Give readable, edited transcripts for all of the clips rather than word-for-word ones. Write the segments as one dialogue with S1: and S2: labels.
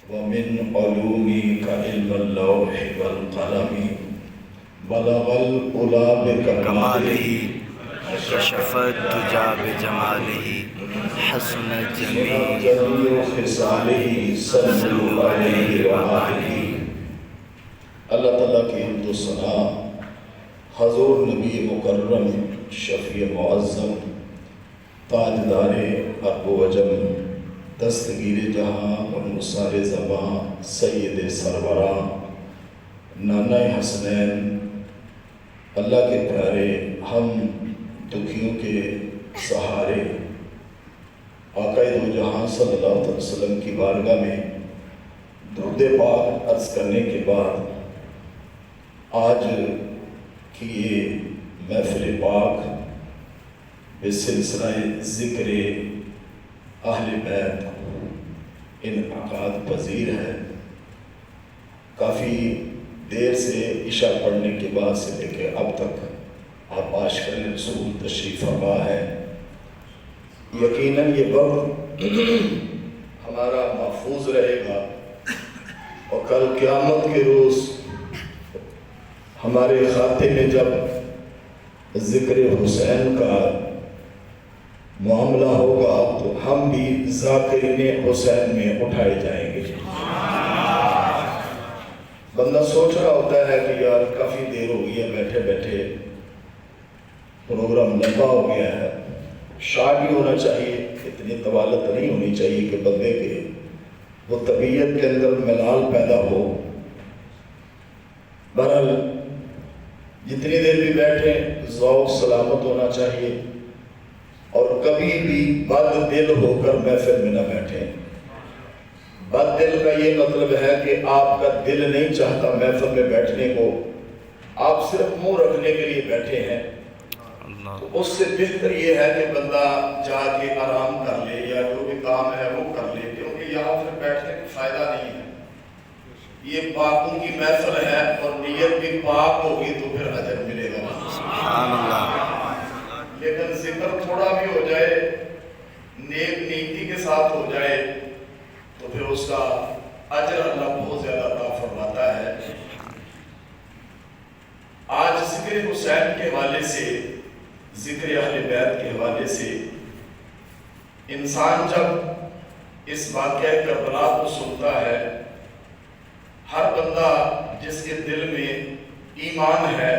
S1: ومن علومك علم اللوح والقلم بلغ العلا بكماله
S2: كشف الدجى بجماله حسن جميع
S1: جميع خصاله صلوا علیہ وآلہ۔ اللہ تعالیٰ کی حمد و ثنا حضور نبی مکرم شفیع معظم تاجدار ارب و عجم دستگیر جہاں اور نثار زباں سید سربراں نانہ حسنین اللہ کے پیارے ہم دکھیوں کے سہارے آقا دو جہاں صلی اللہ علیہ وسلم کی بارگاہ میں درود پاک عرض کرنے کے بعد آج کی یہ محفل پاک بسلسلہ ذکر اہل بیت انعقاد پذیر ہے۔ کافی دیر سے عشاء پڑھنے کے بعد سے لے کے اب تک آپ عاشقان رسول تشریف فرما ہے۔ یقیناً یہ وقت ہمارا محفوظ رہے گا اور کل قیامت کے روز ہمارے خاتے میں جب ذکر حسین کا معاملہ ہوگا تو ہم بھی ذاکرین حسین میں اٹھائے جائیں گے۔ بندہ سوچ رہا ہوتا ہے کہ یار کافی دیر ہو گئی ہے بیٹھے بیٹھے، پروگرام لمبا ہو گیا ہے، شارٹ بھی ہونا چاہیے، اتنی طوالت نہیں ہونی چاہیے کہ بندے کے وہ طبیعت کے اندر ملال پیدا ہو۔ بہرحال جتنی دیر بھی بیٹھیں ذوق سلامت ہونا چاہیے اور کبھی بھی بد دل ہو کر محفل میں نہ بیٹھیں۔ بد دل کا یہ مطلب ہے کہ آپ کا دل نہیں چاہتا محفل میں بیٹھنے کو، آپ صرف منہ رکھنے کے لیے بیٹھے ہیں، تو اس سے بہتر یہ ہے کہ بندہ جا کے آرام کر لے یا جو بھی کام ہے وہ کر لے، کیونکہ یہاں پھر بیٹھنے کا فائدہ نہیں ہے۔ یہ پاکوں کی محفل ہے اور نیت بھی پاک ہوگی تو پھر اجر ملے گا۔
S2: سبحان اللہ۔
S1: لیکن ذکر تھوڑا بھی ہو جائے، نیک نیتی کے ساتھ ہو جائے تو پھر اس کا اجر اللہ بہت زیادہ عطا فرماتا ہے۔ آج ذکر حسین کے حوالے سے، ذکر اہل بیت کے حوالے سے انسان جب اس واقعہ کربلا کو سنتا ہے، ہر بندہ جس کے دل میں ایمان ہے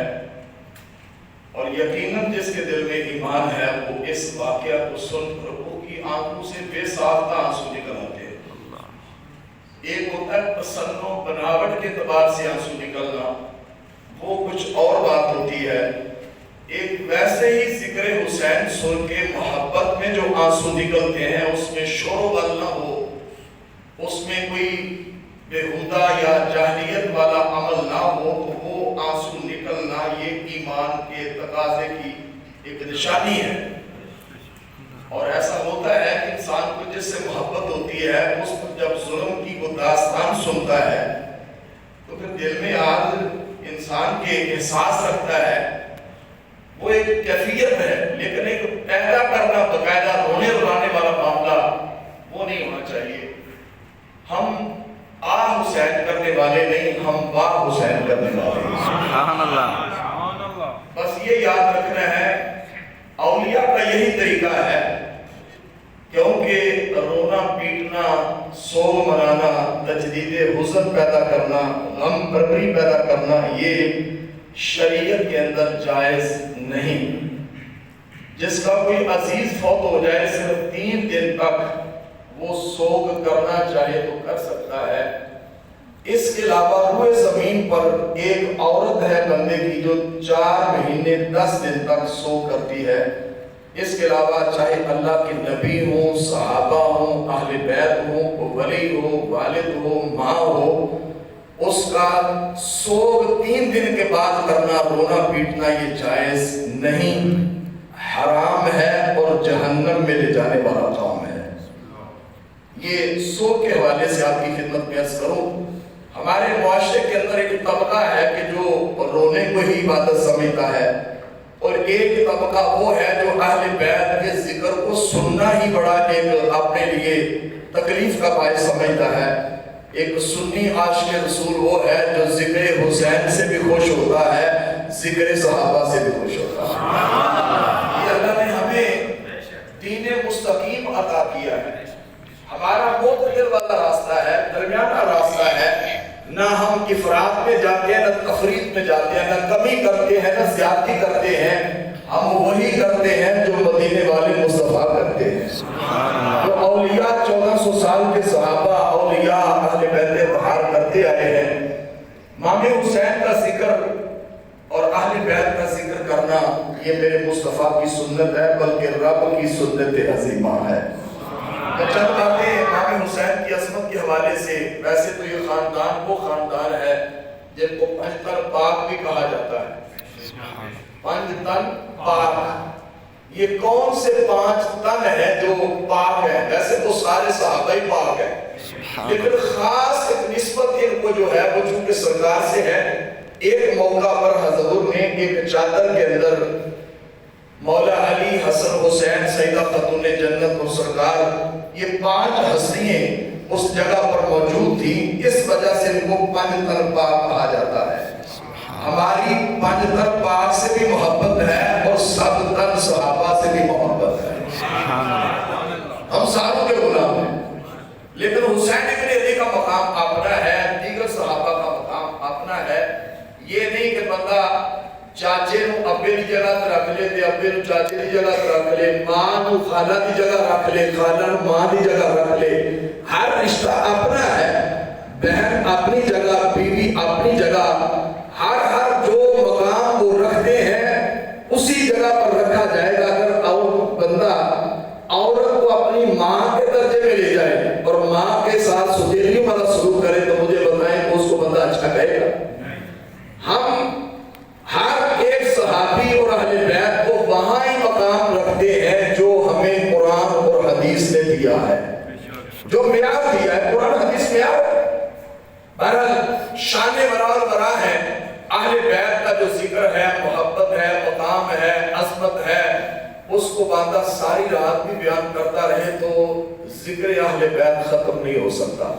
S1: اور یقیناً جس کے دل میں ایمان ہے وہ اس واقعہ کو سن کر وہ کی آنکھوں سے بے ساختہ آنسو نکل آتے ہیں۔ ایک ہوتا ہے پسند و بناوٹ کے اعتبار سے آنسو نکلنا، وہ کچھ اور بات ہوتی ہے۔ ایک ویسے ہی ذکر حسین سن کے محبت میں جو آنسو نکلتے ہیں اس میں شور و غل نہ ہو، اس میں کوئی بےہودہ یا جاہلیت والا عمل نہ ہو، تو وہ آنسو نکلنا یہ ایمان کے تقاضے کی ایک نشانی ہے۔ اور ایسا ہوتا ہے کہ انسان کو جس سے محبت ہوتی ہے اس پر جب ظلم کی وہ داستان سنتا ہے تو پھر دل میں آج انسان کے احساس رکھتا ہے، وہ ایک کیفیت ہے، لیکن ایک پیدا کرنا باقاعدہ رونے رلانے والا معاملہ وہ نہیں ہونا چاہیے۔ ہم حسین کرنے والے نہیں، ہم حسین کرنے والے ہیں۔
S2: سبحان اللہ۔
S1: بس یہ یاد رکھنا ہے اولیاء کا یہی طریقہ ہے، کیونکہ رونا پیٹنا، سوگ منانا، تجدید حزن پیدا کرنا، غم بردری پیدا کرنا یہ شریعت کے اندر جائز نہیں۔ جس کا کوئی عزیز فوت ہو جائے صرف 3 دن تک وہ سوگ کرنا چاہے تو کر سکتا ہے۔ اس کے علاوہ روئے زمین پر ایک عورت ہے بندے کی جو 4 مہینے 10 دن تک سوگ کرتی ہے۔ اس کے علاوہ چاہے اللہ کے نبی ہوں، صحابہ ہوں، اہل بیت ہوں، ولی ہو، والد ہو، ماں ہو، اس کا سوگ 3 دن کے بعد کرنا، رونا پیٹنا یہ جائز نہیں، حرام ہے اور جہنم میں لے جانے والا کام ہے۔ یہ سوگ کے حوالے سے آپ کی خدمت میں عرض کروں، ہمارے معاشرے کے اندر ایک طبقہ ہے کہ جو رونے کو ہی عبادت سمجھتا ہے، اور ایک طبقہ وہ ہے جو اہل بیت کے ذکر کو سننا ہی بڑا ایک اپنے لیے تکلیف کا باعث سمجھتا ہے۔ ایک سنی عاشق رسول وہ ہے جو ذکر حسین سے بھی خوش ہوتا ہے، ذکر صحابہ سے بھی خوش ہوتا ہے۔ یہ اللہ نے ہمیں دین مستقیم عطا کیا ہے۔ ہمارا معتدل والا راستہ ہے، درمیانہ راستہ ہے، نہ ہم افراط میں جاتے ہیں، نہ تفریط میں جاتے ہیں، نہ کمی کرتے ہیں، نہ زیادتی کرتے ہیں۔ ہم وہی کرتے ہیں جو مدینے والے مصطفیٰ کرتے ہیں، جو اولیاء 1400 سال کے صحابہ، اولیاء اہل بیت اطہار کرتے آئے ہیں۔ امام حسین کا ذکر اور اہل بیت کا ذکر کرنا یہ میرے مصطفیٰ کی سنت ہے، بلکہ رب کی سنت عظیمہ ہے۔ چند باتیں امام حسین کی عظمت کے حوالے سے۔ ویسے تو یہ خاندان وہ خاندان ہے جن کو پنج تن پاک بھی کہا جاتا ہے۔ پنج تن پاک، یہ کون سے 5 تن ہیں جو پاک ہیں؟ ویسے تو سارے صحابہ ہی پاک ہیں، لیکن خاص ایک نسبت ان کو جو ہے وہ چونکہ سرکار سے ہے۔ ایک موقع پر حضور نے ایک چادر کے اندر مولا علی، حسن، حسین، سیدہ خاتون جنت اور سرکار، یہ 5 ہستیاں اس جگہ پر موجود تھی، اس وجہ سے ان کو پنج تن پاک کہا جاتا ہے۔ ہماری پنج تن پاک سے بھی محبت ہے اور سب تن صحابہ سے بھی محبت ہے۔ ہم ساروں کے غلام ہیں، لیکن حسین ابن علی کا مقام اپنا ہے، دیگر صحابہ کا مقام اپنا ہے۔ یہ نہیں کہ بندہ چاچے نو ابے دی جگہ تے رکھ لے تے ابے نو چاچے دی جگہ تے رکھ لے، ماں نو خالہ دی جگہ رکھ لے، خالہ نو ماں دی جگہ رکھ لے۔ ہر رشتہ اپنا ہے، بہن اپنی جگہ، بیوی اپنی جگہ، ہر جو مقام وہ رکھتے ہیں اسی جگہ پر رکھا جائے گا۔ اگر بندہ عورت کو اپنی ماں کے درجے میں لے جائے اور ماں کے ساتھ سوتیلی والا سلوک کرے تو مجھے بتائیں کہ اس کو بندہ اچھا کہے گا؟ ہم ہر ایک صحابی اور اہل بیت کو وہاں ہی مقام رکھتے ہیں جو ہمیں قرآن اور حدیث نے دیا ہے، جو معیار دیا ہے۔ قرآن حدیث معیار ہے۔ بہرحال شان ورا ورا ہے، اہل بیت کا جو ذکر ہے، محبت ہے، مقام ہے، عظمت ہے، اس کو بندہ ساری رات بھی بیان کرتا رہے تو ذکر اہل بیت ختم نہیں ہو سکتا،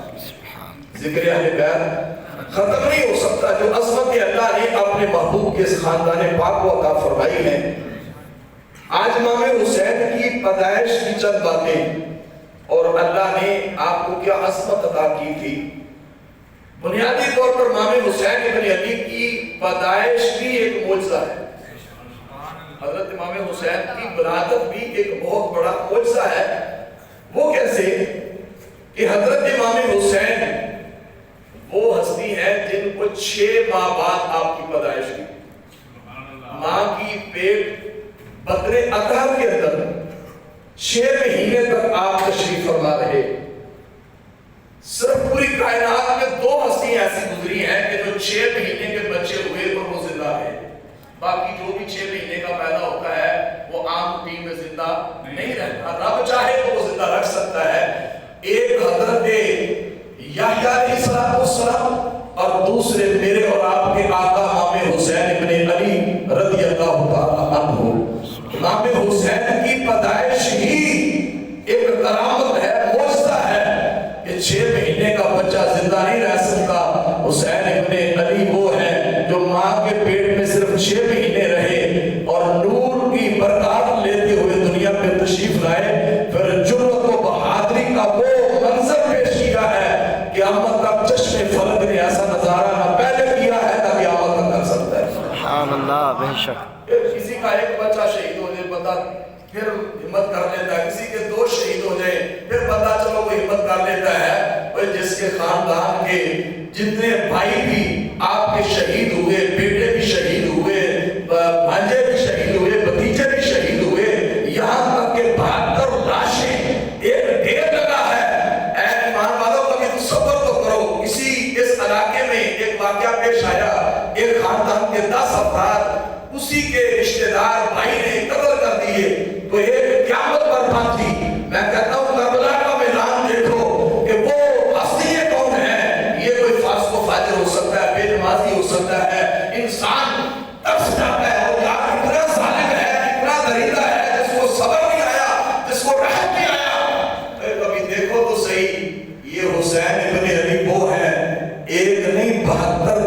S1: ذکر اہل بیت ختم نہیں ہو سکتا۔ جو عظمت اللہ نے اپنے محبوب کے خاندان پاک کو عطا فرمائی ہے۔ آج امام حسین کی پیدائش کی چند باتیں اور اللہ نے آپ کو کیا عظمت عطا کی تھی۔ بنیادی طور پر امام حسین ابن علی کی پیدائش بھی ایک معجزہ ہے۔ حضرت امام حسین کی ولادت بھی ایک بہت بڑا معجزہ ہے۔ وہ کیسے کہ حضرت امام حسین وہ ہستی ہے جن کو 6 ماہ بعد آپ کی پیدائش ہوئی۔ ماں کی پیٹ بطن اطہر کے اندر 6 مہینے تک آپ تشریف فرما رہے۔ صرف پوری کائنات میں 2 ہستیاں ایسی گزری ہیں کہ جو 6 مہینے کے بچے ہوئے اور وہ زندہ رہے۔ باقی جو بھی 6 مہینے کا پیدا ہوتا ہے وہ عام ٹیم میں زندہ نہیں رہتا، رب چاہے تو وہ زندہ رکھ سکتا ہے۔ ایک حضرت یحییٰ علیہ السلام اور دوسرے میرے اور آپ کے آقا امام حسین ابن علی رضی اللہ تعالیٰ عنہ۔ امام حسین کی پیدائش ہی ایک کرامت ہے، معجزہ ہے کہ 6 مہینے کا بچہ زندہ نہیں رہ سکتا۔ حسین ابن علی وہ ہے جو ماں کے پیٹ میں صرف 6 مہینے رہے اور نور کی برکات لیتے ہوئے دنیا پہ تشریف لائے۔ پھر جرأت و بہادری کا وہ منظر پیش کیا ہے، قیامت تک چشم فلک نے ایسا نظارہ نہ پہلے کیا ہے نہ قیامت تک کر سکتا ہے۔
S2: سبحان اللہ، بے شک۔
S1: کسی کا ایک بچہ شہید ہو جائے بندہ پھر ہمت کر لیتا ہے، کسی کے 2 شہید ہو جائے پھر پتہ چلو وہ ہمت کر لیتا ہے۔ جس کے خاندان کے جتنے بھائی بھی آپ کے شہید ہوئے، بیٹے بھی شہید ہوئے، بھانجے بھی شہید ہوئے، بھتیجے بھی شہید ہوئے، یہاں تک کہ 72 لاشیں ایک ڈھیر لگا ہے۔ اے ایمان والوں کبھی تصور تو کرو، اس علاقے میں ایک واقعہ پیش آیا، ایک خاندان کے 10 افراد اسی کے رشتہ دار بھائی نے قتل کر دیے تو ایک قیامت برپا تھی۔ میں کہتا ہوں کربلا کا میدان دیکھو کہ وہ ہستیاں کون ہیں۔ یہ کوئی فاسق و فاجر ہو سکتا ہے، بے نمازی ہو سکتا ہے، انسان ترس جاتا ہے وہ یار اتنا ظالم ہے، اتنا دریدہ ہے جس کو صبر نہیں آیا، جس کو رحم نہیں آیا۔ کبھی دیکھو تو صحیح، یہ حسین ابن علی وہ
S3: 72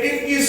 S3: 21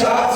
S3: 4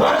S3: 5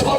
S3: 100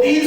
S3: 30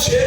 S3: 6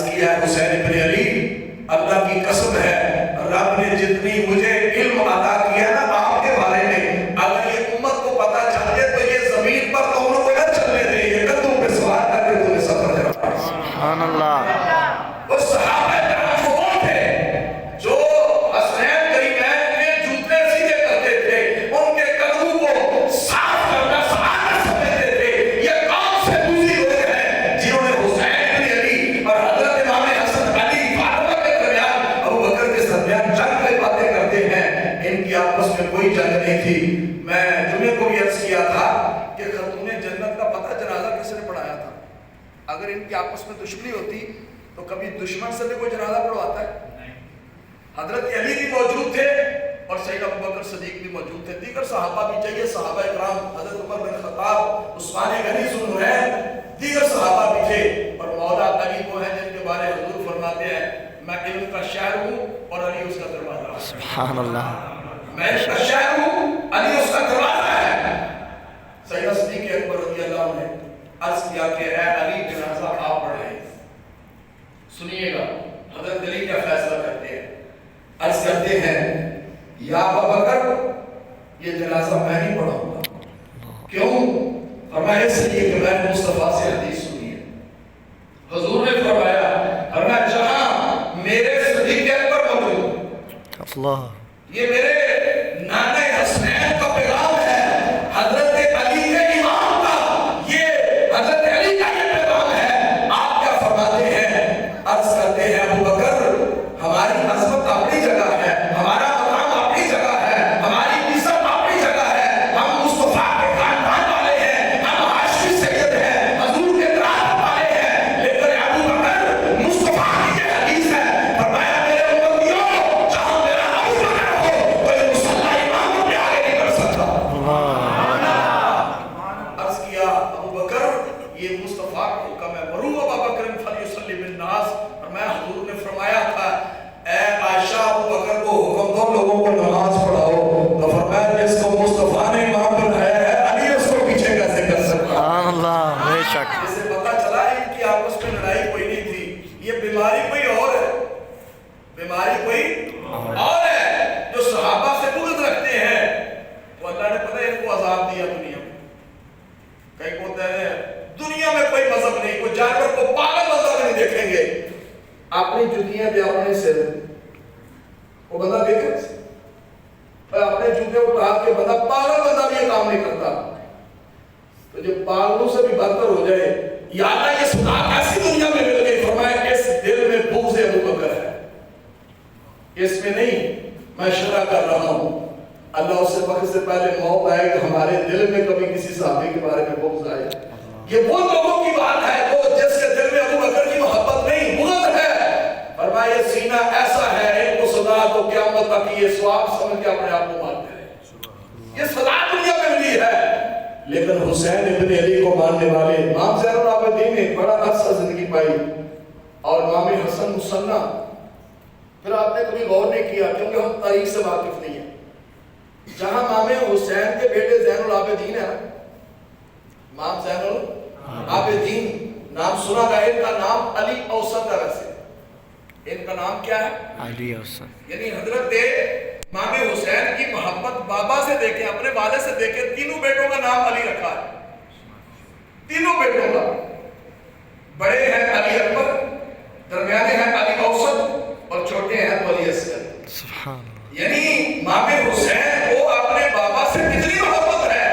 S3: عرض کیا ہے حسین ابن علی اللہ کی قسم ہے رب نے جتنی مجھے علم عطا کیا نا آپ کے بارے میں اگر یہ امت کو پتا چل جائے تو یہ زمین پر قوموں کو نہ چلنے دے یہ قدموں پہ سوار کر کے تمہیں سفر کرا
S2: سبحان اللہ
S3: وہ صحابہ کرام وہ تھے جو حسین کریمین کے جوتے سیدھے کرتے تھے ان کے قدموں کو صاف کرنا سعادت سمجھتے تھے یہ کون سے دوسری لوگ ہیں جنہوں نے حسین ابن علی اور حضرت امام حسن علی فاطمہ کے درمیان ابو بکر کے درمیان جنگ کی باتیں کرتے ہیں ان کی آپس میں کوئی جنگ نہیں تھی میں جمعے کو بھی عرض کیا تھا کہ خاتون جنت کا پتہ جنازہ کس نے پڑھایا تھا اگر ان کی آپس میں دشمنی ہوتی تو کبھی دشمن سے بھی کوئی جنازہ پڑھواتا ہے حضرت علی بھی موجود تھے اور سیدنا ابو بکر صدیق بھی موجود تھے دیگر صحابہ بھی چاہیے صحابہ اکرام حضرت عمر بن خطاب عثمان غنی ذو النورین دیگر صحابہ بھی تھے اور مولا علی وہ ہیں جن کے بارے حضور فرماتے ہیں میں علم کا شاعر ہوں اور علی اس کا دروازہ
S2: سبحان اللہ
S3: میں علم کا شاعر ہوں علی اس کا دروازہ ہے سیدنا صدیق اکبر رضی اللہ عنہ نے عرض کیا کہ اے علی جنازہ آپ پڑھائیں سنیے گا حضرت علی کیا فیصلہ کرتے ہیں عرض کرتے ہیں یا ابا بکر یہ جنازہ میں نہیں پڑھاؤں گا کیوں فرمایا اس لیے کہ میں نے مصطفیٰ سے حدیث سنی ہے حضور نے فرمایا فرمایا جہاں میرے صدیق اکبر موجود
S2: اللہ
S3: یہ میرے نانے حسنین کا پیغام ہے حضرت علی کے امام کا یہ حضرت علی کا یہ پیغام ہے آپ کیا فرماتے ہیں عرض کرتے ہیں ابو بکر ہماری عظمت اپنی جگہ ہے ہمارا مقام اپنی جگہ ہے ہماری عزت اپنی جگہ ہے ہم مصطفیٰ کے خاندان والے ہیں ہم ہاشمی سید ہیں حضور کے دراد والے ہیں لیکن ابو بکر مصطفیٰ کی یہ حدیث ہے فرمایا میرے امتیوں جہاں میرا ابو بکر ہو کوئی مصلی امام اپنے آگے نہیں کر سکتا عرض کیا ابو بکر یہ مصطفیٰ کا حکم ہے مرو ابا بکر فلیصلی بالناس فرمایا حضور نے فرمایا تھا اے عائشہ ابو بکر کو حکم دو لوگوں کو نماز پڑھاؤ تو فرمایا جس کو مصطفیٰ نے امام بنایا ہے علی اس کو پیچھے کیسے کر سکتا
S2: سبحان اللہ بے شک
S3: جسے پتا چلا ان کی آپس میں لڑائی کوئی نہیں تھی یہ بیماری کوئی اور ہے بیماری کوئی اور ہے جو صحابہ سے بغض رکھتے ہیں تو اللہ نے پتہ ان کو عذاب دیا دنیا میں کئی کو کہتے ہیں دنیا میں کوئی مذہب نہیں کوئی جانور کو پاگل مذہب نہیں دیکھیں گے اپنی جوتیاں پہ اپنے سر وہ بندہ دیکھے اپنے جوتے اٹھا کے بندہ پاگل بندہ بھی یہ کام نہیں کرتا تو جب پاگلوں سے بھی بدتر ہو جائے یا اللہ یہ سنا ایسی دنیا میں مل گئی فرمایا اس دل میں بغض ابو بکر ہے اس میں نہیں میں شرع کر رہا ہوں اللہ اس سے وقت سے پہلے موت آئے کہ ہمارے دل میں کبھی کسی صحابی کے بارے میں بغض آئے یہ وہ لوگوں کی بات ہے وہ جس کے دل میں ابو بکر کی محبت نہیں بغض ہے فرمایا یہ سینہ ایسا ہے ان کو سزا تو قیامت تک یہ ثواب سمجھ کے اپنے آپ کو مانتے رہے یہ سزا دنیا میں ملی ہے لیکن حسین ابن علی کو ماننے والے امام زین العابدین نے بڑا عرصہ زندگی پائی اور امام حسن مصنع پھر آپ نے کبھی غور نہیں کیا کیونکہ ہم تاریخ سے واقف نہیں ہیں جہاں امام حسین کے بیٹے زین العابدین ہیں امام زین العابدین نام سنا گا ان کا نام علی اوسط ہے ویسے ان کا نام کیا ہے
S2: علی اوسط
S3: یعنی حضرت امام حسین کی محبت بابا سے دیکھیں اپنے والد سے دیکھیں تینوں بیٹوں کا نام علی رکھا ہے تینوں بیٹوں کا بڑے ہیں علی اکبر درمیانے ہیں علی اوسط اور چھوٹے ہیں علی اصغر
S2: سبحان
S3: یعنی امام حسین کو اپنے بابا سے کتنی محبت ہے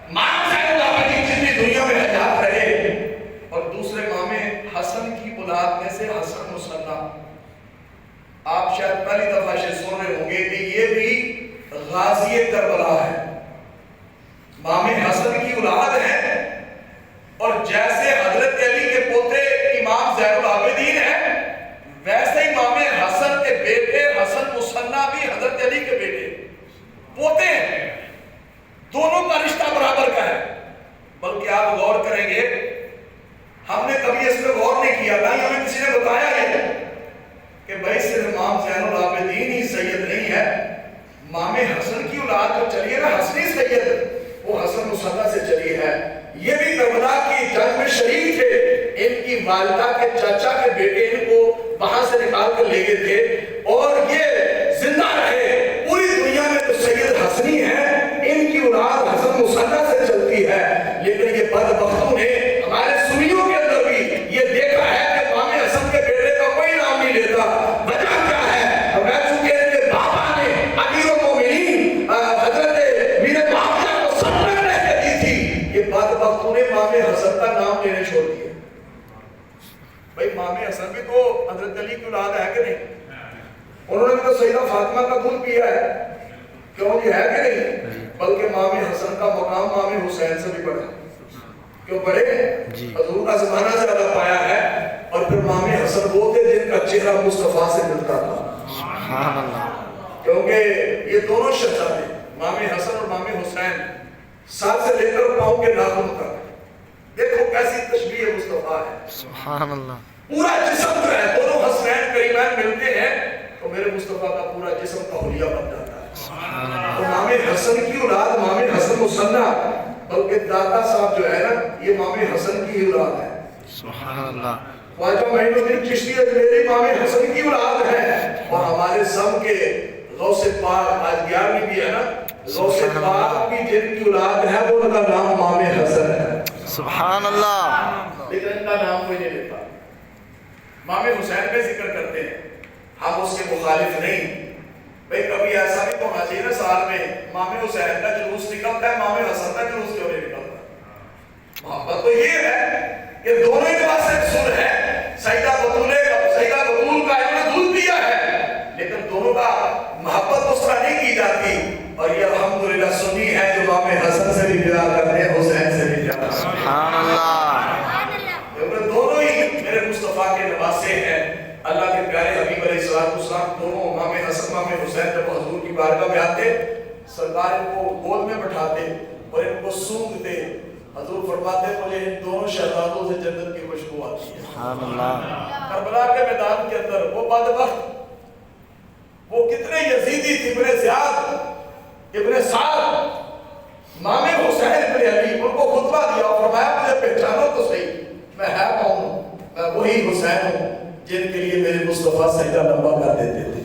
S3: امام زین العابدین جتنی دنیا میں حیات رہے اور دوسرے امام حسن کی اولاد میں سے حسن مصنع آپ شاید پہلی دفعہ سے سن رہے ہوں گے کہ یہ بھی غازی کربلا ہے امام حسن کی اولاد ہے اور جیسے حضرت علی کے پوتے امام زین العابدین ہیں ویسے امام حسن کے بیٹے حسن مصنع بھی حضرت علی کے بیٹے پوتے ہیں دونوں کا رشتہ برابر کا ہے بلکہ آپ غور کریں گے ہم نے کبھی اس میں غور نہیں کیا نہ ہمیں کسی نے بتایا ہے کہ بھائی صرف امام زین العابدین ہی سید نہیں ہے امام حسن کی اولاد جو چلی ہے نا حسنی سید وہ حسن مصنع سے چلی ہے یہ بھی کربلا کی جنگ میں شریک تھے ان کی والدہ کے چاچا کے بیٹے جہاں سے نکال کر لے گئے تھے اور یہ زندہ رہے پوری دنیا میں تو سید حسنی ہیں، ان کی اولاد حسن مصنع سے چلتی ہے، لیکن یہ بدبختوں نے ہمارے سنیوں کے اندر بھی یہ دیکھا ہے کہ امام حسن کے بیٹے کا کوئی نام نہیں لیتا۔ وجہ کیا ہے؟ میں چونکہ ان کے بابا نے امیر المومنین حضرت میر معاویہ کو سلطنت رہ کے دی تھی، یہ بدبختوں نے امام حسن کا نام لینے چھوڑ دیا۔ بھائی امام حسن بھی تو حضرت علی کی اولاد ہے کہ نہیں؟ انہوں نے تو سیدہ فاطمہ کا دودھ پیا ہے، کیوں یہ ہے کہ نہیں؟ بلکہ امام حسن کا مقام امام حسین سے بھی بڑا ہے، کیوں بڑے؟ حضور کا زمانہ سے زیادہ پایا ہے، اور پھر امام حسن وہ تھے جن کا چہرہ مصطفیٰ سے ملتا تھا،
S2: سبحان اللہ،
S3: کیونکہ یہ دونوں شہزادے امام حسن اور امام حسین سر سے لے کر پاؤں کے ناخن تک، دیکھو کیسی تشبیہ مصطفیٰ ہے،
S2: سبحان اللہ،
S3: پورا جسم جو ہے، دونوں حسنین کریمین ملتے ہیں تو میرے مصطفیٰ کا پورا جسم تولیہ بن جاتا ہے۔ امام حسن کی اولاد امام حسن مصنع، بلکہ دادا صاحب جو ہے نا یہ امام حسن کی اولاد ہے۔
S2: سبحان اللہ،
S3: خواجہ معین الدین چشتی اجمیری امام حسن کی اولاد ہے، اور ہمارے سم کے غوث پاک آج 11ویں بھی ہے نا، غوث پاک کی جن کی اولاد ہے وہ ان کا نام امام حسن ہے۔
S2: سبحان اللہ،
S3: لیکن ان کا نام کوئی نہیں لیتا۔ امام حسین کا ذکر کرتے ہیں، ہم اس کے مخالف نہیں۔ بھئی کبھی ایسا بھی تو ہونا چاہیے نا سال میں امام حسین کا جلوس نکلتا ہے، امام حسن کا جلوس کیوں نہیں نکلتا؟ محبت تو یہ ہے کہ دونوں ہی پاس ایک سن ہے، سیدہ بطول کا انہوں نے دودھ پیا ہے، لیکن دونوں کا محبت اس طرح نہیں کی جاتی، اور یہ الحمدللہ سنی ہے جو امام حسن سے بھی پیار کرتے ہیں، حسین سے بھی پیار کرتے ہیں۔
S2: سبحان اللہ،
S3: کیونکہ دونوں ہی میرے مصطفیٰ کے نواسے ہیں۔ اللہ کے پیارے حبیب علیہ السلام دونوں امام حسن امام حسین جب حضور کی بارگاہ میں آتے، سرکار ان کو گود میں بٹھاتے اور ان کو سونگتے، حضور فرماتے مجھے ان دونوں شہزادوں سے جنت کی خوشبو آتی ہے۔
S2: سبحان اللہ،
S3: کربلا کے میدان کے اندر وہ بدبخت، وہ کتنے یزیدی تھے، ابن زیاد ابن سعد امام حسین ابن علی، ان کو خطبہ دیا اور فرمایا مجھے پہچانو تو صحیح، میں ہے کون ہوں؟ میں وہی حسین ہوں جن کے لیے میرے مصطفیٰ سجدہ لمبا کر دیتے تھے،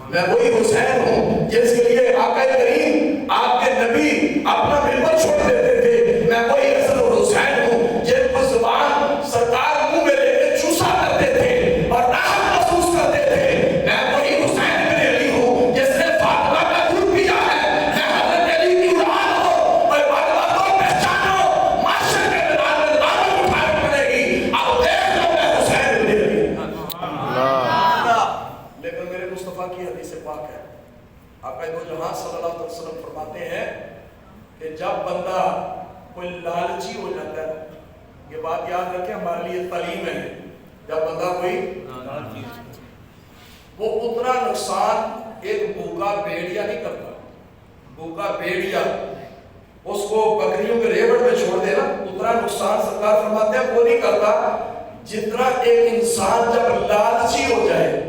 S3: میں وہی حسین ہوں جس کے لیے آقا کریم آپ کے نبی اپنا منبر چھوڑ دیتے تھے، میں وہی حسن اور حسین ہوں جن کو زبان سرکار منہ میں لے کے چوسا کرتے تھے اور راحت محسوس کرتے تھے، میں وہی حسین بن علی ہوں جس نے فاطمہ کا دودھ پیا ہے، میں حضرت علی کی اولاد ہوں، اور فاطمہ کو پہچانو، معاشر کے میدان میں دعوت اٹھانے پڑے گی، اب دیکھ لو میں حسین بن علی ہوں۔ لیکن میرے مصطفیٰ کی حدیث پاک ہے، آقا دو جہاں صلی اللہ علیہ وسلم فرماتے ہیں کہ جب بندہ کوئی لالچی ہو جاتا ہے، یہ بات یاد رکھیں ہمارے لیے تعلیم ہے، جب بندہ کوئی وہ اتنا نقصان ایک بھوکا بھیڑیا نہیں کرتا، بھوکا بھیڑیا اس کو بکریوں کے ریوڑ میں چھوڑ دینا، اتنا نقصان سرکار فرماتے ہیں وہ نہیں کرتا جتنا ایک انسان جب لالچی ہو جائے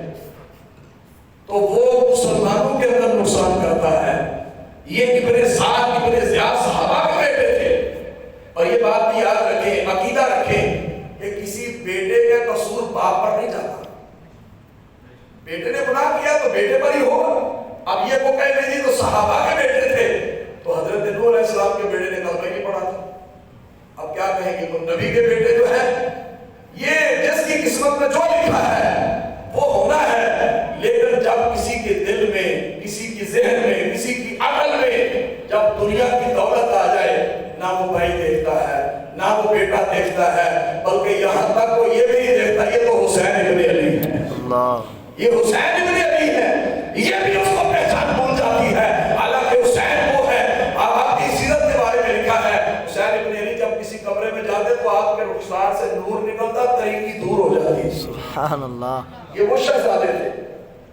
S3: تو وہ مسلمانوں کے اندر نقصان کرتا ہے۔ یہ ابن سعد ابن زیاد صحابہ کے بیٹے تھے، اور یہ بات بھی یاد رکھیں، عقیدہ رکھیں کہ کسی بیٹے کا قصور باپ پر نہیں جاتا، بیٹے نے گناہ کیا تو بیٹے پر ہی ہوگا۔ اب یہ وہ کہہ نہیں تو صحابہ کے بیٹے تھے تو حضرت نوح علیہ السلام کے بیٹے نے کلمہ نہیں پڑھا تھا، اب کیا کہیں گے تو نبی کے بیٹے جو ہے یہ جس کی قسمت میں جو لکھا ہے وہ ہونا ہے، لیکن جب کسی کے دل میں، کسی کی ذہن میں، کسی کی عقل میں جب دنیا کی دولت آ جائے، نہ وہ بھائی دیکھتا ہے نہ وہ بیٹا دیکھتا ہے، بلکہ یہاں تک وہ یہ بھی نہیں دیکھتا یہ تو حسین ابن علی ہے، یہ حسین ابن علی ہے، یہ بھی اس کو پہچان بھول جاتی ہے، حالانکہ حسین وہ ہے، آپ کی سیرت کے بارے میں لکھا ہے حسین ابن علی جب کسی کمرے میں جاتے تو آپ کے رخسار سے نور نکلتا، طریقی دور ہو جاتی۔
S2: سبحان اللہ،
S3: یہ وہ شہزادے تھے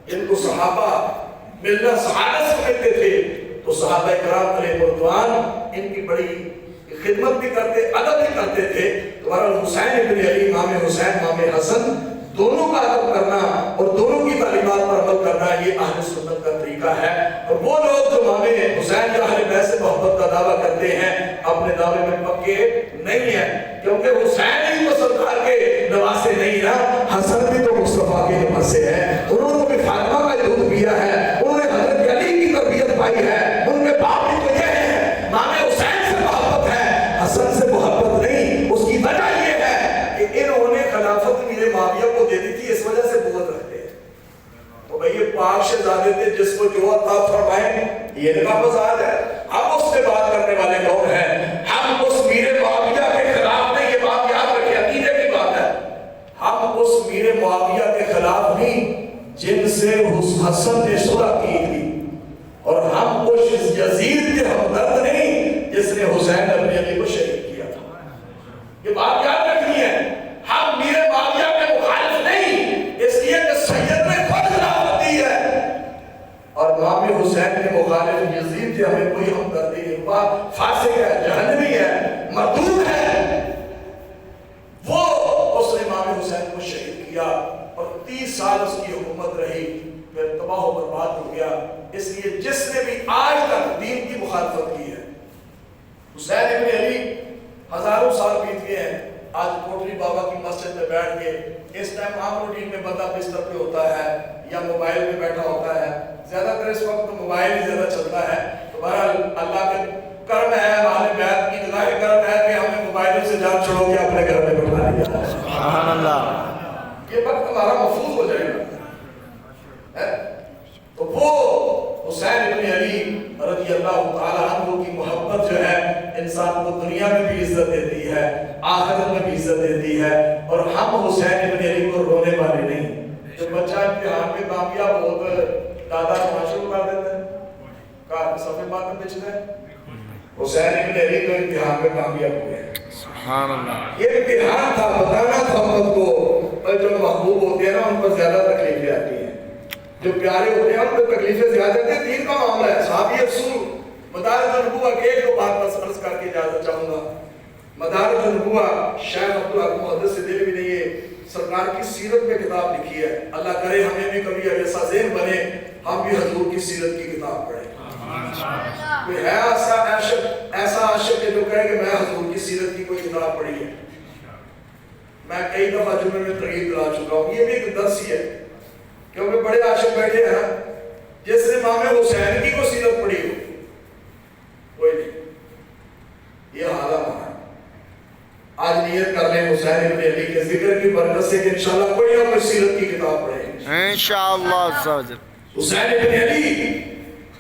S3: جن کو صحابہ ملنا سعادت سمجھتے تھے، تو صحابہ کرام علیہ رضوان ان کی بڑی خدمت بھی کرتے، ادب بھی کرتے تھے۔ تو حسین ابن علی، امام حسین امام حسن، دونوں کا ادب کرنا اور دونوں کی تعلیمات پر عمل کرنا یہ اہل سنت کا طریقہ ہے۔ اور وہ لوگ جو امام حسین یا اہل بیت سے محبت کا دعویٰ کرتے ہیں اپنے دعوے میں پکے نہیں ہیں، کیونکہ حسین ہی تو سرکار کے نواسے نہیں نا، حسن بھی تو مصطفیٰ کے نواسے سے ہیں, انہوں نے فاطمہ کا دودھ پیا ہے, انہوں نے حضرت علی کی تربیت پائی ہے, ان کے باپ کی وجہ ہے امام حسین سے محبت ہے, حسن سے محبت نہیں. اس کی وجہ یہ ہے کہ انہوں نے خلافت میرے معاویہ کو دے دی تھی, اس وجہ سے بغض رکھتے ہیں. تو بھئی یہ پاک شہزادے تھے, جس کو جو عطا فرمائیں یہ نکاح مزاج ہے. ہم اس سے بات کرنے والے کون ہیں؟ ہم اس میر معاویہ کے خلاف نہیں, یہ بات یاد رکھیں, عقیدے کی بات ہے. ہم اس میر معاویہ کے خلاف نہیں جن سے حسن نے صلح کی تھی, اور ہم اس یزید کے ہمدرد نہیں جس نے حسین ابن علی کو شہید کیا تھا. یہ بات یاد رکھنی ہے. ہم میر معاویہ کے مخالف نہیں اس لیے کہ سید نے خود خلافت دی ہے, اور امام حسین کے مخالف یزید سے ہمیں کوئی ہمدردی نہیں. بات فاسق ہے, جہنمی ہے, مردود ہے. وہ اس نے امام حسین کو شہید کیا اور 30 سال اس کی حکومت رہی, پھر تباہ و برباد ہو گیا. اس لیے جس نے بھی آج تک دین کی مخالفت کی ہے, حسین ابن علی ہزاروں سال بیت گئے ہیں, آج کوٹری بابا کی مسجد میں بیٹھ کے اس ٹائم عام روٹین میں بندہ بستر پہ ہوتا ہے یا موبائل پہ بیٹھا ہوتا ہے, زیادہ تر اس وقت تو موبائل ہی زیادہ چلتا ہے. تو بہرحال اللہ کے کرم ہے, اہل بیت کی اللہ کے کرم ہے کہ ہم نے موبائلوں سے جان چھوڑ کے اپنے گھر میں بٹھا لیا.
S2: سبحان اللہ.
S3: یہ وقت ہمارا محفوظ ہو جائے گا. تو وہ حسین ابن علی رضی اللہ تعالی عنہ کی محبت جو ہے انسان کو دنیا میں بھی عزت دیتی ہے, آخرت میں بھی عزت دیتی ہے. اور ہم حسین ابن علی کو رونے والے نہیں. جو بچہ امتحان میں کامیاب ہو تو دادا تماشے کر دیتے ہیں, کہا صفحے بات میں بچ گئے. حسین ابن علی تو امتحان میں کامیاب ہوئے.
S2: سبحان اللہ.
S3: یہ امتحان تھا, بتانا تھا امت کو. جو محبوب ہوتے ہیں نا ان پر زیادہ تکلیفیں آتی ہیں, جو پیارے ہوتے ہیں ان پر تکلیفیں زیادہ آتی ہیں. دین کا معاملہ ہے. صحابی رسول مدارج النبوہ کے ایک دو بات بس عرض کر کے اجازت چاہوں گا. مدارج النبوہ شیخ عبدالحق محدث سے دل بھی نہیں ہے, سرکار کی سیرت میں کتاب لکھی ہے. اللہ کرے ہمیں بھی کبھی ایسا ذہن بنے ہم بھی حضور کی سیرت کی کتاب پڑھیں. کوئی ہے ایسا عاشق جو کہے کہ میں حضور کی سیرت کی کوئی کتاب پڑھی ہے؟ میں کئی دفعہ جمعے میں ترغیب دلا چکا ہوں. یہ بھی ایک درس ہی ہے, کیونکہ بڑے عاشق بیٹھے ہیں جس نے امام حسین کی کو سیرت پڑھی ہو, کوئی نہیں. یہ حال ہمارا. آج نیت کر لیں حسین ابن علی کے ذکر کی برکت سے کہ انشاءاللہ کوئی نہ کوئی سیرت کی کتاب پڑھیں گے
S2: انشاءاللہ.
S3: حسین ابن علی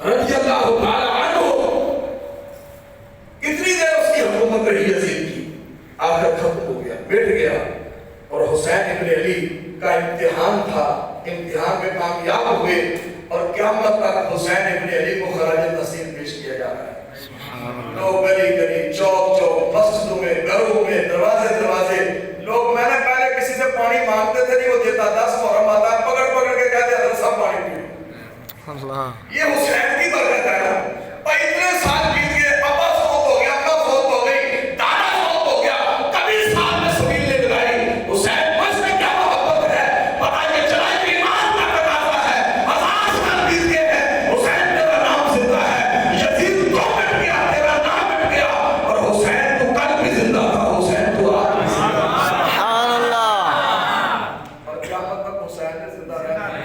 S3: رضی اللہ تعالی عنہ کتنی دیر اس کی حکومت رہی یزید کی, آخر ختم ہو گیا, بیٹھ گیا. اور حسین ابن علی کا امتحان تھا, امتحان میں کامیاب ہوئے اور قیامت تک حسین ابن علی کو خراج تحسین پیش کیا جا رہا ہے. لوگ گلی گلی, چوک چوک, مسجدوں میں, گھروں میں, دروازے دروازے لوگ, میں نے پہلے کسی سے پانی مانگتے تھے نہیں وہ دیتا, 10 محرم آتا پکڑ پکڑ کے کہتے حضرت صاحب پانی پیو. یہ حسین کی برکت ہے نا. اور اتنے سال بیت گئے, ابا فوت ہو گیا, اماں فوت ہو گئی, دادا فوت ہو گیا, کبھی ساتھ میں سبیل نے دلائی. حسین مجھ میں کیا محبت ہے پتا یہ چلا کہ ایمان کا تقاضا ہے. 1000 سال بیت گئے ہیں, حسین تیرا نام زندہ ہے. یزید تو مٹ گیا, تیرا نام مٹ گیا, اور حسین تو کل بھی زندہ تھا, حسین تو آج بھی زندہ تھا.
S2: سبحان اللہ.
S3: اور قیامت تک حسین نے زندہ رہنا ہے,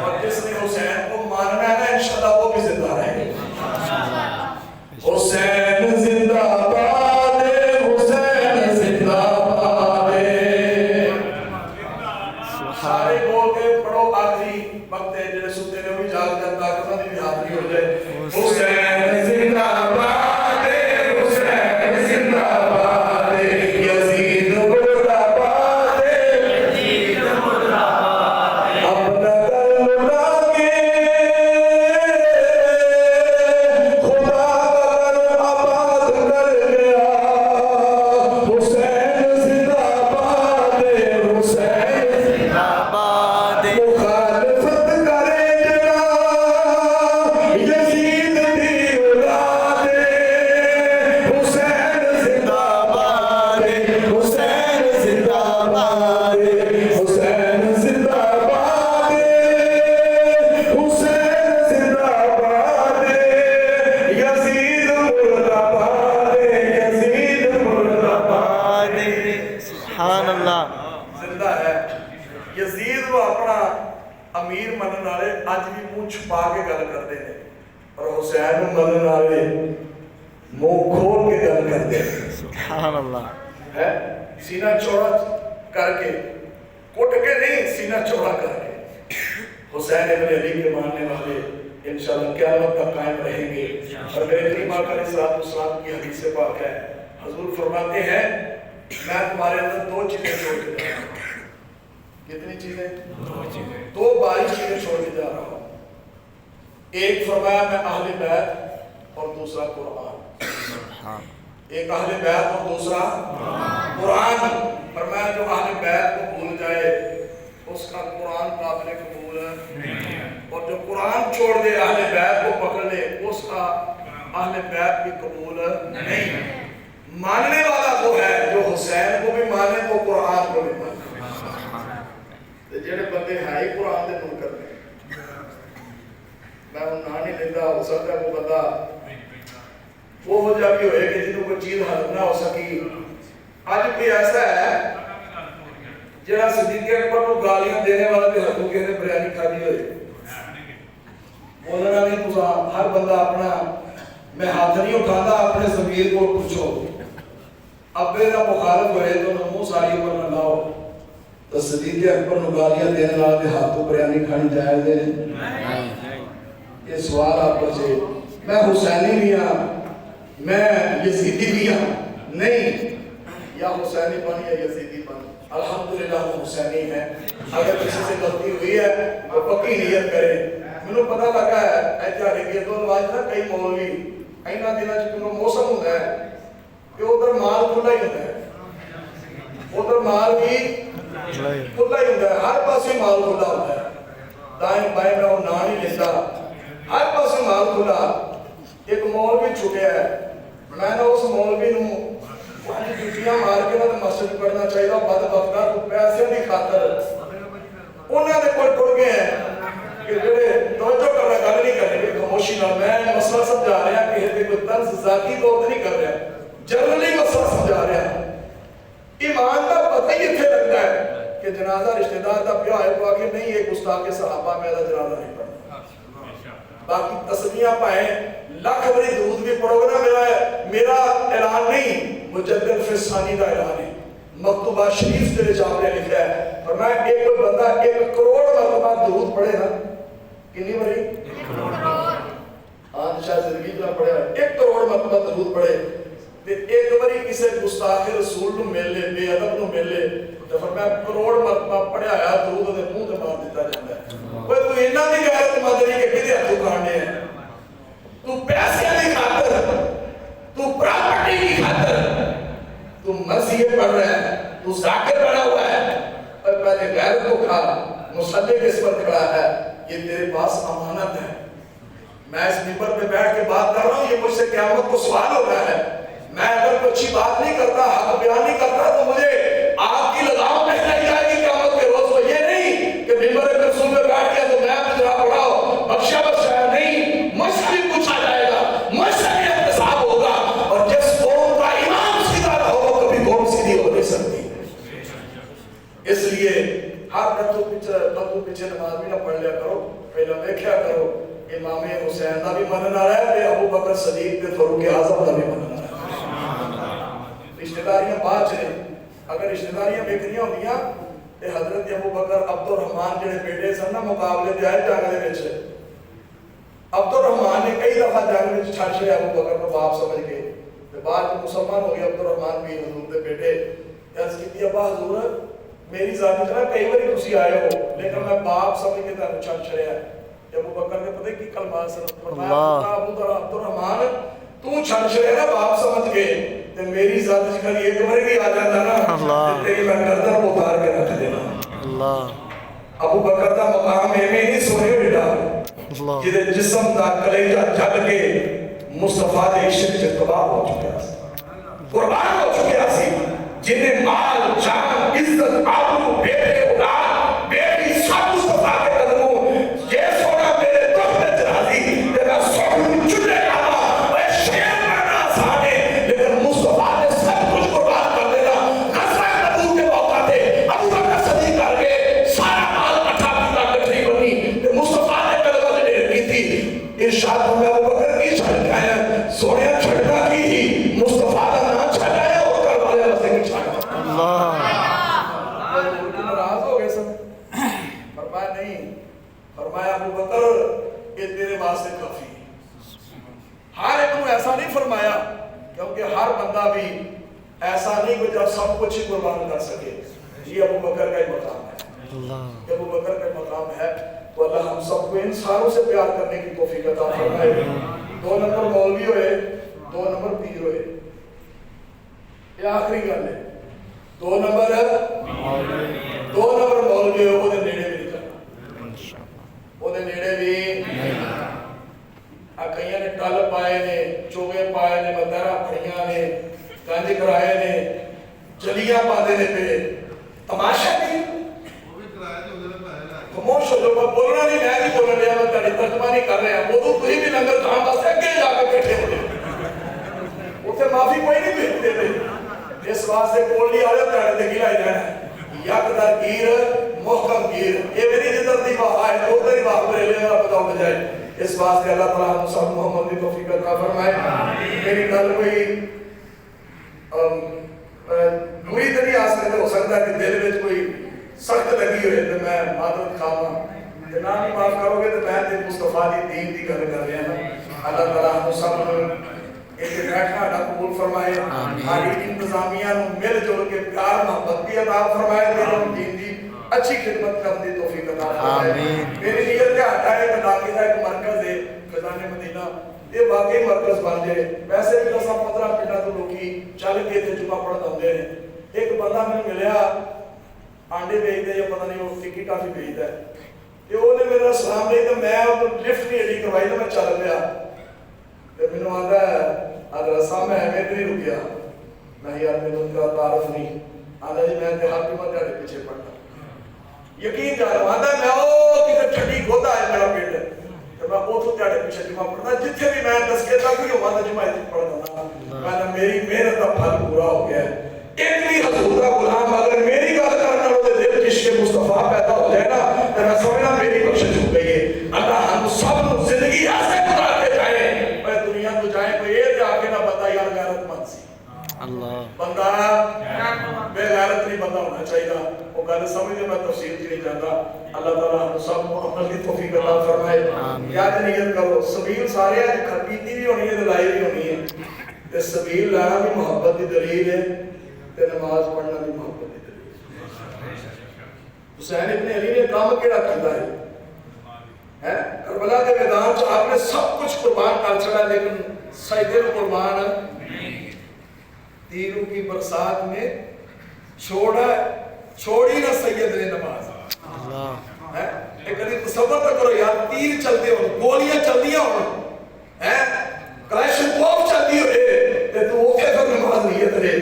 S3: اور جس نے حسین کو ماننا ہے نا انشاءاللہ وہ بھی زندہ رہے گا. حسین زندہ باد, حسین زندہ باد. سارے بول کے پڑھو, آخری وقت ہے جنہیں ستے نے بھی جاگ جاتا کتنا بھی حاضری ہو جائے. حسین زندہ باد, حسین زندہ باد, یزید مردہ باد, یزید مردہ باد. اپنا قلب لاگے خدا کا آباد کر گیا. حسین زندہ باد, حسین زندہ باد. مخالفت کرے جنا یزید دی
S1: اپنا امیر منن والے اج بھی منہ چھپا کے گل کرتے ہیں اور حسین منن والے منہ کھول کے گل کرتے ہیں
S2: سبحان اللہ
S1: ہے سینہ چوڑا کر کے کٹ کے نہیں سینہ چوڑا کر کے حسین ابن علی کے ماننے والے انشاءاللہ قیامت تک قائم رہیں گے اور میرے کریم آقا علیہ السلام کی حدیث پاک ہے حضور فرماتے ہیں میں تمہارے اندر دو چیزیں چھوڑ کے جا رہا ہوں کتنی چیزیں دو باری چیزیں چھوڑ کے جا رہا ہوں ایک فرمایا میں اہل بیت اور دوسرا قرآن ایک اہل بیت اور دوسرا قرآن فرمایا جو اہل بیت کو بھول جائے اس کا قرآن قابل قبول نہیں اور جو قرآن چھوڑ دے اہل بیت کو پکڑ لے اس کا اہل بیت بھی قبول نہیں ماننے والا وہ ہے جو حسین کو بھی مانے وہ قرآن کو بھی مانے جڑے بندے ہیں ہی قرآن دے منکر نے میں وہ نام نہیں لیتا ہو سکتا ہے وہ بندہ وہ ہو جا بھی ہوئے کہ جنہوں کوئی چیز حل نہ ہو سکی آج بھی ایسا ہے جڑا صدیق اکبر کو گالیاں دینے والا بھی حقوق کے نے بریانی کھانی ہوئے بولنا نہیں تُسا ہر بندہ اپنا میں ہاتھ نہیں اٹھاتا اپنے ضمیر کو پوچھو ابے نہ مخالف ہوئے تو نہ منہ ساری پر نہ لاؤ تو صدیق اکبر کو گالیاں دینے والا بھی ہاتھوں بریانی کھانی جائز ہے یہ سوال آپ کو سے میں حسینی بھی ہاں میں یزیدی بھی ہاں نہیں یا حسینی بن یا یزیدی بن الحمدللہ وہ حسینی ہے اگر کسی سے غلطی ہوئی ہے وہ پکی نیت کرے میں نے پتہ لگا ہے ایسا ہے کہ دو نواز نا کئی مولوی اینا دینا چکے موسم ہوتا ہے کہ ادھر مال کھلا ہی ہوتا ہے ادھر مال بھی کھلا ہی ہوتا ہے ہر پاس مال کھلا ہوتا ہے دائیں بائیں میں وہ نہ نہیں لیتا ہر پاس مال کھلا ایک مولوی چھکیا ہے میں نے اس مولوی نو پانچ جوتیاں مار کے نہ مسجد پڑھنا چاہیے بد بختا تو پیسے نہیں خاطر انہوں نے کوئی ٹر گئے ہیں کہ جڑے توجہ کرنا گل نہیں کرنے کہ خاموشی نہ میں مسئلہ سمجھا رہا کہ یہ کوئی طرز ذاتی طور پہ نہیں کر رہا جنرلی مسئلہ سمجھا رہا ایمان کا پتہ ہی اتنے لگتا ہے کہ جنازہ رشتہ دار کا پیو آئے کو آگے نہیں ایک گستاخ صحابہ میں جنازہ نہیں پڑھنا باقی تسلیاں پائیں لاکھ بڑی درود بھی پڑھو گے نا میرا اعلان نہیں مجدد فسانی کا اعلان ہے مکتوبہ شریف تیرے چاپڑے لکھا ہے اور میں ایک کوئی بندہ 1 کروڑ مرتبہ درود پڑھے نا کنی بری 1 کروڑ آج شاید زندگی میں پڑھے 1 کروڑ مرتبہ درود پڑھے ایک باری کسی گستاخ رسول نو مل لے بے ادب نو مل لے تو فرمایا کروڑ مرتبہ پڑھیا آیا درود دے منہ تے مار دیتا جاتا ہے کوئی تو اینا دی غیرت مندی کہ کدے ہاتھوں کھانے ہیں تو پیسے کی خاطر تو پراپرٹی کی خاطر تو مسیح پڑھ رہا ہے تو ذاکر بنا ہوا ہے اور پہلے غیرت کو کھا مصلی کس پر کھڑا ہے یہ تیرے پاس امانت ہے میں اس ممبر پہ بیٹھ کے بات کر رہا ہوں یہ مجھ سے قیامت کو سوال ہو رہا ہے میں اگر کوئی اچھی بات نہیں کرتا حق بیان نہیں کرتا تو مجھے آگ کی لگام پہنائی جائے گی قیامت کے روز کو یہ نہیں کہ ممبر رسول میں بیٹھ گیا تو میں مجرا پڑھاؤ بخشا بخشایا نہیں مجھ سے بھی پوچھا جائے گا مجھ سے بھی احتساب ہوگا اور جس قوم کا امام سیدھا نہ ہو کبھی قوم سیدھی ہو نہیں سکتی اس لیے ہر قدو پیچھے نماز بھی نہ پڑھ لیا کرو پہلے دیکھیا کرو امام حسین کا بھی منن آ رہا ہے ابو بکر صدیق تے فاروق اعظم کا بھی منن آ رہا ہے رشتہ داریاں بعد چلے اگر رشتہ داریاں بیکریاں ہوندیاں تے حضرت ابو بکر عبد الرحمن جڑے بیٹے سن نا مقابلے تے آئے جنگ دے وچ عبد الرحمن نے کئی دفعہ جنگ وچ چھڑ چھڑیا ابو بکر کو باپ سمجھ کے تے بعد مسلمان ہو گیا عبد الرحمن بھی حضور دے بیٹے عرض کیتی ابا حضور میری ذات چلا کئی باری تسی آئے ہو لیکن میں باپ سمجھ کے تانوں چھڑ چھڑیا ابو بکر نے پتہ کی کلمات سے فرمایا عبد الرحمن تو چھڑ چھڑے نا باپ سمجھ کے تے میری ذات کل ایک بار بھی آ جاتا نا تیری میں گردن اتار کے رکھ دینا اللہ ابو بکر دا مقام ہے میں نہیں سونے بیٹا جدے جسم دا کلیجہ جھل کے مصطفیٰ دے عشق سے تباہ ہو چکیا قربان ہو چکیا سی جنہیں مال جان عزت آبرو بیٹے اولاد بیٹی سب مصطفیٰ کے قدموں یہ سونا میرے دکھ میں چرازی تیرا سوڑوں چلے آنا اے شیر مرنا آسانے لیکن مصطفیٰ نے سب کچھ قربان کر دینا غزوہ تبوک کے موقع تھے ابو بکر صدیق کر کے سارا مال فرمایا نہیں، فرمایا ابو بکر یہ تیرے واسطے کافی ہے۔ ہر ایک کو ایسا نہیں فرمایا، کیونکہ ہر بندہ بھی ایسا نہیں کہ جب سب کچھ ہی قربان کر سکے۔ یہ ابو بکر کا ہی مقام ہے، یہ ابو بکر کا مقام ہے۔ تو اللہ ہم سب کو ان ساروں سے پیار کرنے کی توفیق عطا فرمائے۔ 2 نمبر مولوی ہوئے، 2 نمبر پیر ہوئے، یہ آخری گل ہے۔ 2 نمبر مولوی ہوئے، وہ دے نیڑے بھی نہیں کرنا، وہ دے نیڑے بھی کئیاں نے ٹل پائے نے، چوگے پائے نے، مدارہ پڑیاں نے، گنج کرائے نے، جلیاں پاندے نے پہ تماشا کی خاموش ہو جو بولنا نہیں، میں بھی بولنا لیا، میں تاری ترجمہ نہیں کر رہے ہیں۔ وہ تو تھی بھی لنگر کھان بس ہے کہ جا کے کٹھے ہو جائے، اسے معافی کوئی نہیں بھیجتے تھے۔ اس واسطے بول لیا آرہے تیرے دے گیلا ہی جانا ہے، یک در گیر محکم گیر، یہ میری جدر دی باہا ہے، دو تری باہا پر لے گا پتا ہو جائے۔ اس واسطے اللہ تعالیٰ ہم سب محمد کی توفیق عطا فرمائے۔ میری گل کوئی بری طرح آ سکتے ہو سکتا ہے کہ دل میں کوئی سخت لگی ہوئے تو میں معذرت خواہاں، نہ نہیں معاف کرو گے تو میں تے مصطفیٰ دی دین دی گل کر رہے ہیں۔ اللہ تعالیٰ ہم سب ایک بیٹھنا ادا قبول فرمائے، ہماری انتظامیہ مل جل کے پیار محبت بھی عطا فرمائے، دین دین دی اچھی خدمت کرنے دی توفیق عطا فرمائے۔ میری نیت کا ہٹا ہے کہ علاقے کا ایک مرکز ہے خزانے مدینہ، یہ واقعی مرکز بن جائے۔ ویسے بھی 10-15 منٹا تو لوگی چل کے تھے جمعہ پڑھ دے ہیں۔ ایک بندہ میں ملیا آنڈے بھیجتے یا پتہ نہیں وہ ٹکی کافی بھیجتا ہے، کہ وہ نے میرا سلام نہیں تو میں لفٹ نہیں ایڈی کروائی تو میں چل گیا۔ پھر میں نے آتا ہے حضرت صاحب میں اہمیت نہیں رکیا، میں یار میں ان کا تعارف نہیں آتا جی، میں دیہات کی مت جاڑے پیچھے پڑھتا یقین جانا آتا ہے۔ میں وہ کسی ٹھنڈی گھوتا ہے میرا پیٹ ہے کہ میں وہ تو جاڑے پیچھے جمعہ پڑھتا، جتھے بھی میں 10 کے تک بھی ہوا تو جمعہ پڑھتا نا، میں نے میری محنت کا پھل پورا ہو گیا ہے۔ ایک بھی حضور کا غلام اگر میری گل کرنا ہو تو دل عشق مصطفیٰ پیدا ہو جائے نا تو میں سمجھنا میری بخشش ہو گئی ہے۔ اللہ ہم سب کو زندگی ایسے گزارتے جائیں، میں دنیا کو جائیں کوئی یہ جا کے نہ بتا یار غیرت مند سی بندہ بے غیرت نہیں بندہ ہونا چاہیے۔ وہ گل سمجھے میں تفصیل کی نہیں جاتا۔ اللہ تعالیٰ ہم سب کو عمل کی توفیق عطا فرمائے۔ یاد نیت کرو سبیل سارے ہیں، کھپیتی بھی ہونی ہے دلائی بھی ہونی ہے، تے سبیل لانا بھی محبت کی دلیل ہے، تے نماز پڑھنا بھی محبت کی دلیل ہے۔ حسین ابن علی نے کام کیڑا کیتا ہے؟ کربلا کے میدان چ آپ نے سب کچھ قربان کر چھڑا لیکن سجدے میں قربان تیروں کی برسات میں چھوڑی نہ سید نے نماز۔ ایک کدی تصور تو کرو یار، تیر چلتے ہو، گولیاں چلدیاں ہو، کلاشنکوف چلتی ہوئے تے تو وہ پھر نماز نہیں ہے،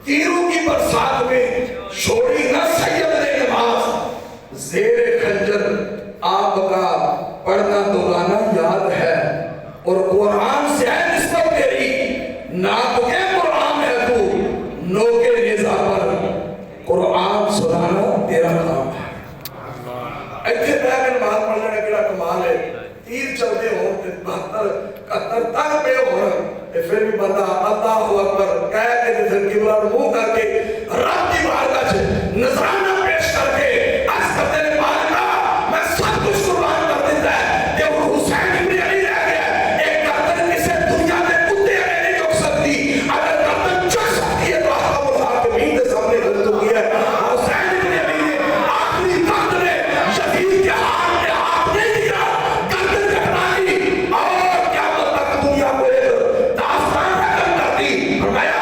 S1: تیروں کی برسات میں چھوڑی نہ سید نے نماز، زیر خنجر آپ کا پڑھنا دلانا یاد ہے، اور قرآن سے ہے نسبت تیری، نہ تو کہ قرآن ہے تو نوکے نیزہ پر قرآن سنانا تیرا کام ہے۔ ایتھے بیٹھ کے نماز پڑھ لینا کیڑا کمال ہے، تیر چلتے ہوں 72 تک پہ ہوں، پھر بھی بندہ اللہ اکبر کہہ کے پھر قبلہ منہ کر کے رب کی بارگاہ سے نذرانہ پیش کر کے عرض کرتے ہیں مالکا میں سب کچھ قربان کر دیتا ہے، کہ وہ حسین ابن علی رہ گیا، ایک گردن کسے دنیا میں کتے رہے نہیں چک سکتی، اگر گردن چک سکتی ہے تو احکام الحاکمین کے سامنے غلط ہو گیا ہے۔ حسین ابن علی نے آخری وقت میں یزید کے ہاتھ نہیں دیا، گردن کٹنا دی اور قیامت تک دنیا کو ایک داستان رقم کر دی، فرمایا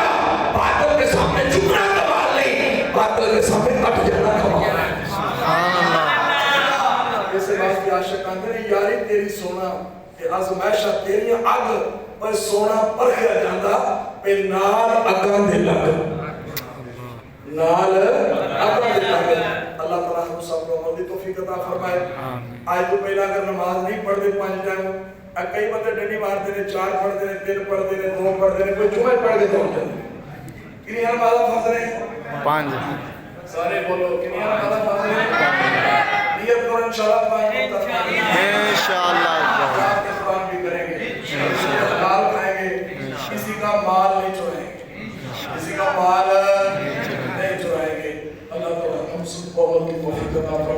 S1: باطل کے سامنے جھکنا کمال نہیں، باطل کے سامنے کٹ جانا کمال ہے۔ اسے بات کی عاشق آندھے نے یاری تیری سونا کہ آزمائشہ تیری اگ پر سونا پرکھیا جاندہ پہ نال اگاں دے لگ، نال اگاں دے لگ۔ اللہ تعالیٰ ہم سب کو عمل دی توفیق عطا فرمائے۔ آج تو پہلا اگر نماز نہیں پڑھ دے 5 ٹائم، کئی بندے ڈنڈی مارتے ہیں، 4 پڑھتے ہیں، 3 پڑھتے ہیں، 2 پڑھتے ہیں، کوئی جمعہ پڑھ کے تو جاتے ہیں۔ کنی نماز فرض ہیں؟ 5 سارے بولو کنی نماز فرض ہیں؟ نیت کرو انشاءاللہ 5
S2: انشاءاللہ
S1: آپ کے قرآن بھی کریں گے، حلال کھائیں گے، کسی کا مال نہیں چورائیں گے، کسی کا مال نہیں چورائیں گے۔ اللہ تعالیٰ ہم سب کو عمل کی توفیق عطا فرمائے۔